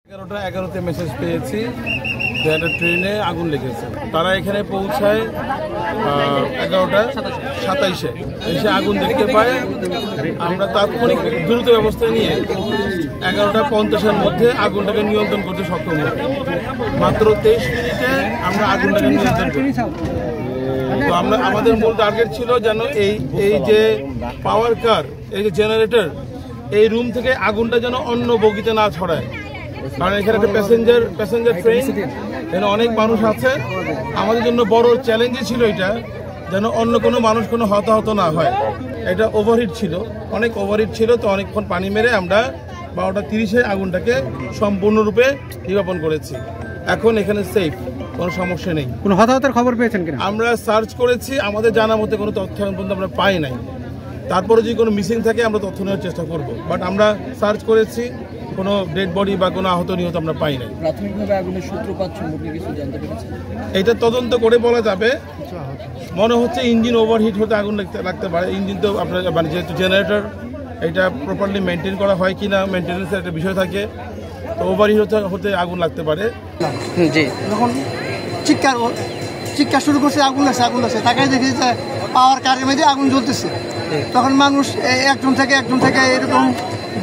11:11 message পেয়েছি যে একটা ট্রেনে আগুন লেগেছে। তারা এখানে পৌঁছায় 11:27 এসে আগুন দেখতে পায়। আমরা তাৎক্ষণিক দ্রুত ব্যবস্থা নিয়ে 11:50 মধ্যে আগুনটাকে নিয়ন্ত্রণ করতে সক্ষম হই। মাত্র 23 মিনিটে আমরা আগুনটাকে নিয়ন্ত্রণ করি। তো আমাদের মূল টার্গেট ছিল যেন এই যে পাওয়ার কার, এই যে জেনারেটর, এই রুম থেকে আগুনটা যেন অন্য বগিতে না ছড়ায়, কারণ এখানে একটা প্যাসেঞ্জার ট্রেন, এখানে অনেক মানুষ আছে। আমাদের জন্য বড় চ্যালেঞ্জই ছিল এটা যেন অন্য কোনো মানুষ কোনো হতাহত না হয়। এটা ওভারহিট ছিল, অনেক ওভারহিট ছিল। তো অনেকক্ষণ পানি মেরে আমরা 12:30 আগুনটাকে সম্পূর্ণরূপে নির্বাপন করেছি। এখন এখানে সেফ, কোনো সমস্যা নেই। কোনো হতাহতের খবর পেয়েছেন কিনা? আমরা সার্চ করেছি, আমাদের জানা মতে কোনো তথ্য এখন পর্যন্ত আমরা পাই নাই। তারপরে যদি কোনো মিসিং থাকে আমরা তথ্য নেওয়ার চেষ্টা করব, বাট আমরা সার্চ করেছি, কোনো ডেড বডি বা কোনো আহত নিহত আমরা পাই নাই। প্রাথমিকভাবে আগুনের সূত্রপাত সম্পর্কে কিছু জানতে পেরেছেন? এটা তদন্ত করে বলা যাবে। মনে হচ্ছে ইঞ্জিন ওভারহিট হতে আগুন লাগতে পারে। ইঞ্জিন তো আপনার মানে যেহেতু জেনারেটর, এটা প্রপারলি মেনটেন করা হয় কি না, মেনটেন্যান্সের একটা বিষয় থাকে। তো ওভারহিট হতে আগুন লাগতে পারে। জি, যখন চিৎকার শুরু করছে আগুন লাগছে তাকে দেখি যে পাওয়ার কারের মধ্যে আগুন জ্বলতেছে। তখন মানুষ একজন থেকে এরকম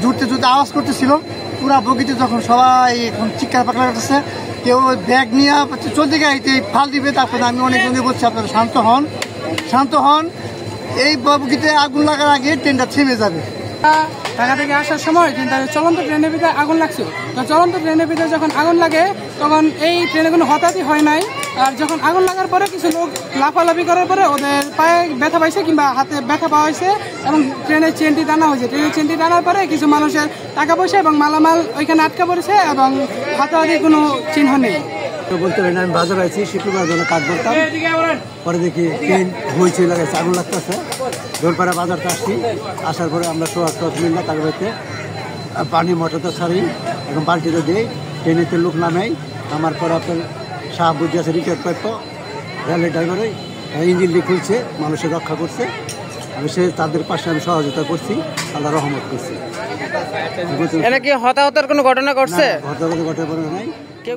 জুড়তে আওয়াজ করতেছিল পুরা বগিতে। যখন সবাই এখন চিৎকার পাকড়া করতেছে, কেউ ব্যাগ নিয়ে চলতে গাড়িতে ফাল দিবে। তারপরে আমি অনেকজনকে বলছি আপনারা শান্ত হন, এই বগিতে আগুন লাগার আগে ট্রেনটা থেমে যাবে। ঢাকা থেকে আসার সময় চলন্ত ট্রেনের ভিতরে আগুন লাগছে। তো চলন্ত ট্রেনের ভিতরে যখন আগুন লাগে তখন এই ট্রেনে কোনো হতাহত হয় নাই। আর যখন আগুন লাগার পরে কিছু লোক লাফালাফি করার পরে ওদের পায়ে ব্যথা পাইছে কিংবা হাতে ব্যথা পাওয়া হয়েছে এবং ট্রেনের চেনটি টানা হয়েছে। ট্রেনের চেনটি টানার পরে কিছু মানুষের টাকা পয়সা এবং মালামাল ওইখানে আটকা পড়েছে এবং হাতাহাতির কোনো চিহ্ন নেই। বলতে পারি না, আমি বাজার আছি শুক্রবার জন্য কাজ করতাম। পরে দেখি ট্রেন হইচই লাগাইছে, আগুন লাগতেছে। দোলপাড়া বাজারটা আসছি, আসার পরে আমরা সোয়াজ মিললাম তার বাড়িতে পানি মোটরটা ছাড়ি এবং বালতিতে দিই। ট্রেনেতে লোক নামাই, আমার পর আপনার শাহাবুদ্দি আছে রিটায়ার্ড প্রাপ্য রেলের ড্রাইভারই, ইঞ্জিন দিয়ে খুলছে, মানুষের রক্ষা করছে। সে তাদের পাশে আমি সহযোগিতা করছি, আল্লাহ রহমত করছি। হতাহতের কোনো ঘটনা ঘটছে? হতাহতের ঘটনা নাই। কেউ